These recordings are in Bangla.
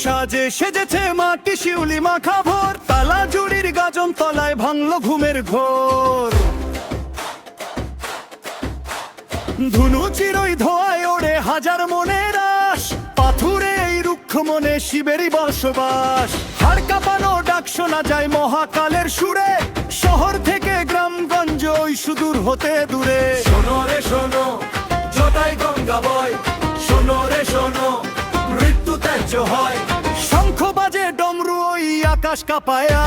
সাজে সেজেছে মাটি শিউলি মাখা ভোর, তালা জুড়ির গাজন তলায় ভাঙলো ঘুমের ঘোর। ধুনু চিরই ধোয়ায় ওড়ে হাজার মনের আশ, পাথুরে এই রুক্ষ মনে শিবেরই বসবাস। হাড় কাঁপানো ডাক শোনা যায় মহাকালের সুরে, শহর থেকে গ্রামগঞ্জ ওই সুদূর হতে দূরে। শোনো রে শোনো, জটাই গঙ্গা বয়, শোনো রে শোনো, মৃত্যু ত্যায্য হয়। শঙ্খ বাজে ডমরু ওই আকাশ কাঁপায়া,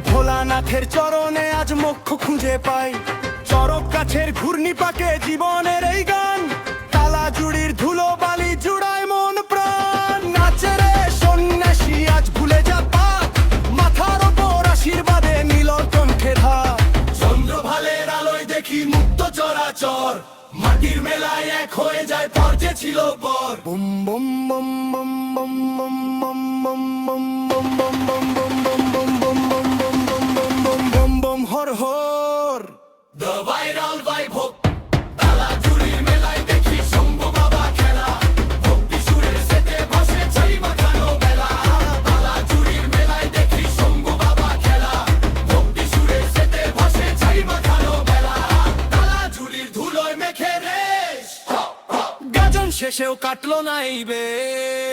ভোলানাথের চরণে আজ মোক্ষ খুঁজে পাই। চরক গাছের ঘূর্ণি পাকে জীবনের এই গান, তালা জুড়ির ধুলো বালি জুড়ায় মন প্রাণ। নাচে রে সন্ন্যাসী আজ ভুলে যা পাপ, মাথার ওপর আশীর্বাদে নীল কণ্ঠে ধাপ। চন্দ্রভালের আলোয় দেখি মুক্ত চরাচর, মাটির মেলায় এক হয়ে যায় পর যে ছিল পর। Boom boom boom boom boom boom boom boom boom boom boom boom boom boom boom boom Har Har. The viral vibe হোক, তালা জুড়ির মেলায় দেখি শম্ভু বাবা খেলা। ভক্তি সুরের সেতে ভাসে ছাই মাখানো বেলা, তালা জুড়ির মেলায় দেখি শম্ভু বাবা খেলা। ভক্তি সুরের সেতে ভাসে ছাই মাখানো বেলা, তালা জুড়ির ধুলোয় মেখে রেশ। গাজন শেষেও কাটলো না এই বেশ।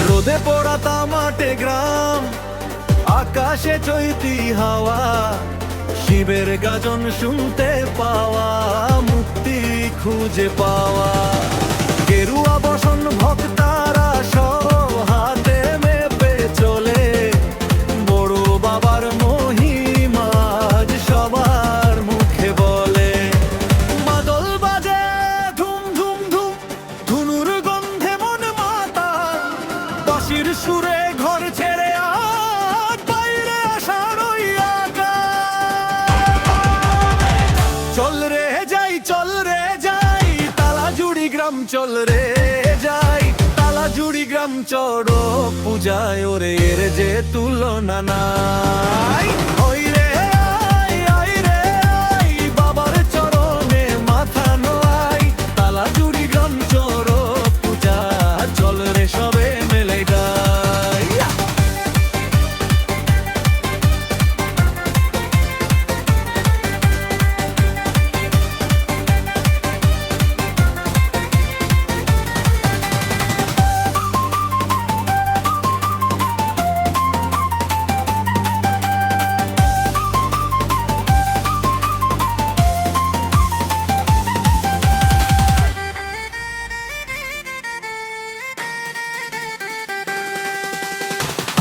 রোদে পোড়া তামাটে গ্রাম, আকাশে চৈতি হাওয়া, শিবের গাজন শুনতে পাওয়া, মুক্তি খুঁজে পাওয়া। গেরুয়া বসন ভক্তারা সব হাতে মেপে চলে, বড় বাবার মহিমা সবার মুখে বলে। মাদল বাজে ধুম ধুম ধুম, ধুনুর গন্ধে মন মাতা, বাঁশির সুরে ঘর ছেড়ে আজ বাইরে আসার ওই চল রে যাই, চল রে যাই, তালা জুড়ি গ্রাম চল রে যাই। তালা জুড়ি গ্রাম চড়ক পূজায় ওরে এর যে তুলনা নাই। ওই রে আই, আই রে আই, বাবার চরণে মাথা নোয়াই। তালা জুড়ি গ্রাম চড়ক পূজা, চল রে সবে মেলে গাই।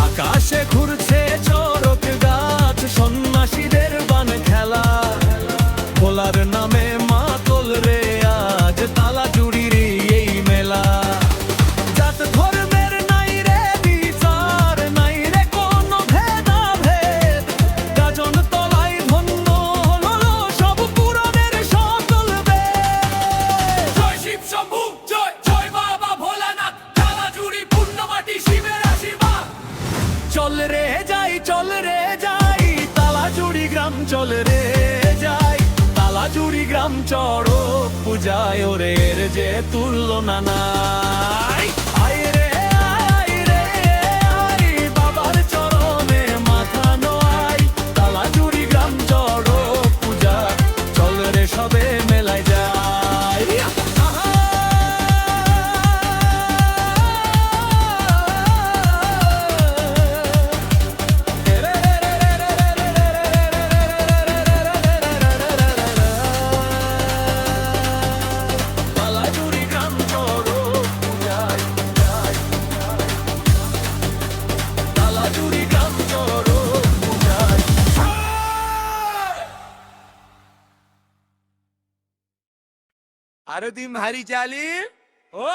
আকাশে ঘুরছে চরক গাছ, সন্ন্যাসীদের বান খেলা। ভোলার নামে মাতল রে আজ তালা জুড়ির এই মেলা। জাত ধর্মের নাই রে বিচার, নাই রে কোনো ভেদাভেদ, গাজন তলায় ধন্য চলে রে যাই তালাজুড়ি গ্রাম চড়ক পূজায় ওরে এর যে তুলনা নাই আয় রে আয় রে আয় বাবার চরণে মাথা নোয়াই তালাজুড়ি গ্রাম চড়ক পূজা চল রে সবে মেলায় যায় আরো দিন হারি চালি ও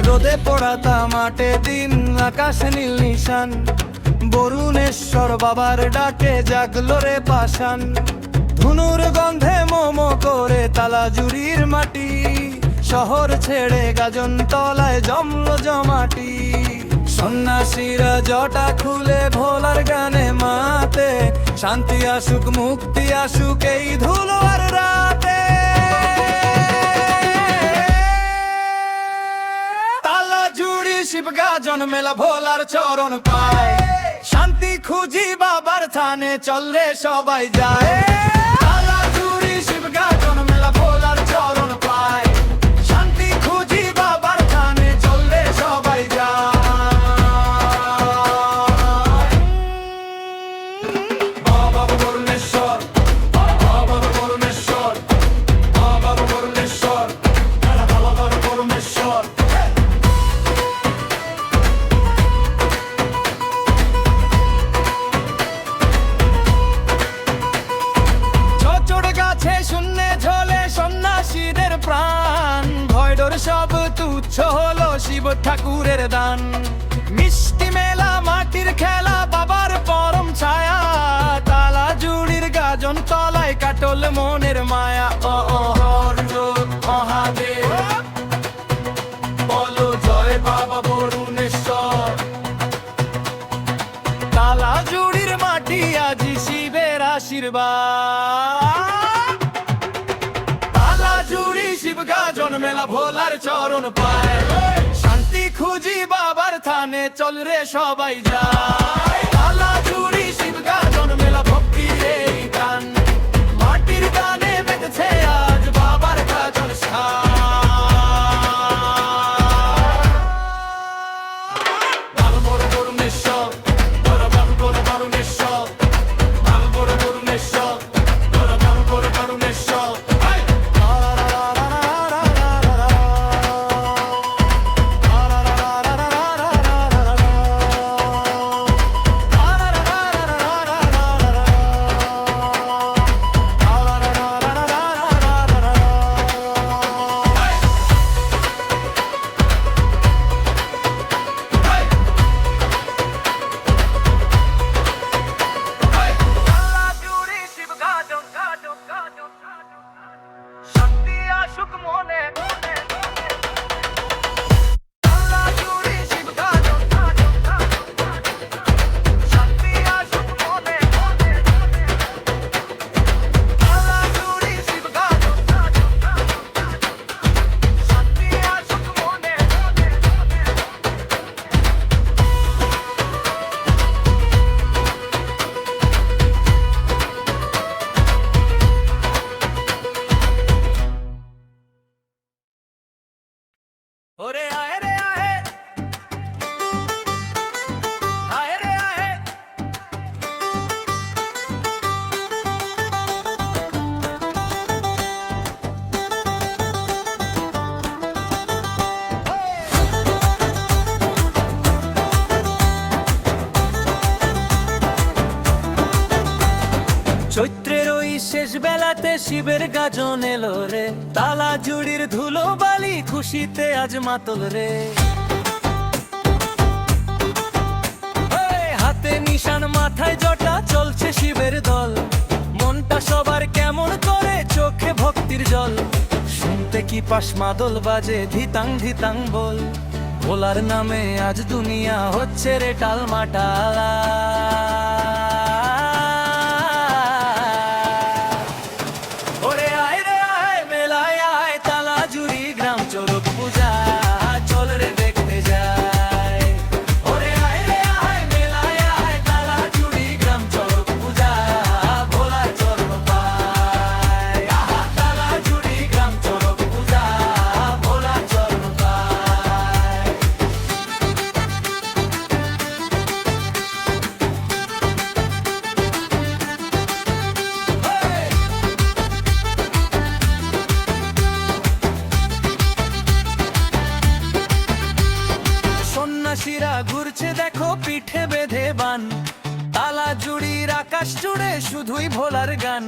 রোদে পোড়াতা মাঠে দিন আকাশে নীল নিশান বরুণেশ্বর বাবার ডাকে জাগলো রে পাষাণ ধুনুর গন্ধে মোমো করে তালাজুড়ির মাটি শহর ছেড়ে গাজন তলায় জমলো জমাটি সন্ন্যাসীরা জটা খুলে ভোলার গানে মাতে শান্তি আসুক মুক্তি আসুক এই ধুলো আর রাতে শিবগা জন্মেলা ভোলার চরণ পায় শান্তি খুঁজি বাবার থানে চল রে সবাই যায় তালাজুড়ি শিবগা জন্মেলা ভোলার চরণ পায় শান্তি খুঁজি বাবার থানে চল রে সবাই যায় বাবা বরুণেশ্বর বাবা বরুণেশ্বর বাবা বরুণেশ্বর বাবা বরুণেশ্বর প্রাণ ভয়ডর সব তুচ্ছ হলো শিব ঠাকুরের দান মিষ্টি মেলা মাটির খেলা বাবার পরম ছায়া তালাজুড়ির গাজন তলায় কাটল মনের মায়া ও মহাদেব বলো জয় বাবা বরুণেশ্বর তালাজুড়ির মাটি আজি শিবের আশীর্বাদ শিবগা জন্মেলা ভোলার চরণ পায় শান্তি খুঁজি বাবার থানে চল রে সবাই যায় তালাজুড়ি শিবগা জন্মেলা ভক্তি রে গান মাটির গানে বেঁধেছে আজ বাবার গাজন বরুণেশ্বর বরুণেশ্বর বরুণেশ্বর বরুণেশ্বর শেষ বেলাতে শিবের গাজন এলো রে, তালা জুড়ির ধুলো বালি খুশিতে আজ মাতল রে। হাতে নিশান মাথায় জটা চলছে শিবের দল, মনটা সবার কেমন করে চোখে ভক্তির জল। শুনতে কি পাশ মাদল বাজে ধিতাং ধিতাং বল, ভোলার নামে আজ দুনিয়া হচ্ছে রে টালমাটালা। ওরে আয় রে আয় মেলায় আয়, তালা জুড়ি গ্রাম চড়ক পূজা চল রে দেখতে যাই। ওরে আয় রে আয় মেলায় আয়, তালা জুড়ি গ্রাম চড়ক পূজা ভোলার চরণ পায়। আহা, তালা জুড়ি গ্রাম চড়ক পূজা ভোলার চরণ পায়। সন্ন্যাসীরা ঘুরছে দেখো পিঠে বেঁধে বান, তালা জুড়ির আকাশ জুড়ে শুধুই ভোলার গান।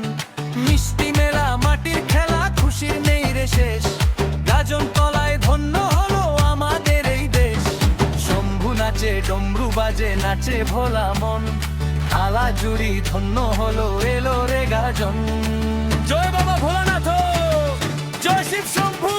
মিষ্টি মেলা মাটির খেলা খুশির নেই রে শেষ, গাজন তলায় ধন্য হলো আমাদের এই দেশ। শম্ভু নাচে ডমরু বাজে নাচে ভোলা মন, তালা জুড়ি ধন্য হলো এলো রে গাজন। জয় বাবা ভোলানাথ, জয় শিব শম্ভু।